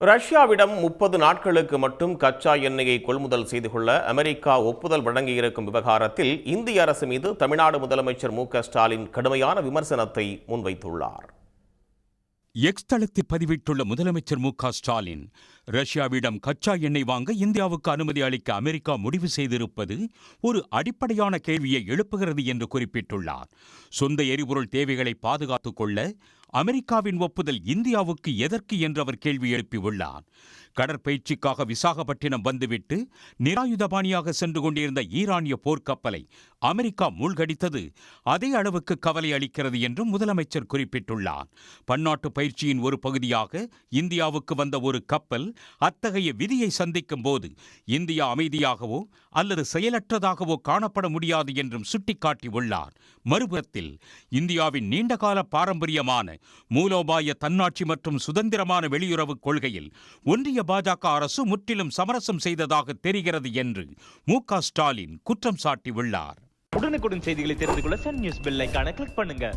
ரஷ்யாவிடம் 30 நாட்களுக்கு மட்டும் கச்சா எண்ணெயை கொள்முதல் செய்து கொள்ள அமெரிக்கா ஒப்புதல் வழங்கியிருக்கும் விவகாரத்தில் இந்திய அரசு மீது தமிழ்நாடு முதலமைச்சர் மு.க.ஸ்டாலின் கடுமையான விமர்சனத்தை முன்வைத்துள்ளார். எக்ஸ் தளத்தில் பதிவிட்டுள்ள முதலமைச்சர் மு.க.ஸ்டாலின், ரஷ்யாவிடம் கச்சா எண்ணெய் வாங்க இந்தியாவுக்கு அனுமதி அளிக்க அமெரிக்கா முடிவு செய்திருப்பது ஒரு அடிப்படையான கேள்வியை எழுப்புகிறது என்று குறிப்பிட்டுள்ளார். சொந்த எரிபொருள் தேவைகளை பாதுகாத்துக் கொள்ள அமெரிக்காவின் ஒப்புதல் இந்தியாவுக்கு எதற்கு என்று அவர் கேள்வி எழுப்பியுள்ளார். கடற்பயிற்சிக்காக விசாகப்பட்டினம் வந்துவிட்டு நிராயுதபாணியாக சென்று கொண்டிருந்த ஈரானிய போர்க்கப்பலை அமெரிக்கா மூழ்கடித்தது அதே அளவுக்கு கவலை அளிக்கிறது என்றும் முதலமைச்சர் குறிப்பிட்டுள்ளார். பன்னாட்டு பயிற்சியின் ஒரு பகுதியாக இந்தியாவுக்கு வந்த ஒரு கப்பல் அத்தகைய விதியை சந்திக்கும் போது இந்தியா அமைதியாகவோ அல்லது செயலற்றதாகவோ காணப்பட முடியாது என்றும் சுட்டிக்காட்டியுள்ளார். மறுபுறத்தில் இந்தியாவின் நீண்டகால பாரம்பரியமான மூலோபாய தன்னாட்சி மற்றும் சுதந்திரமான வெளியுறவு கொள்கையில் ஒன்றிய பாஜக அரசு முற்றிலும் சமரசம் செய்ததாக தெரிகிறது என்று மு.க.ஸ்டாலின் குற்றம் சாட்டியுள்ளார். உடனுக்குடன் செய்திகளை தெரிந்து கொள்ள சன் நியூஸ் பெல் ஐகானை கிளிக் பண்ணுங்க.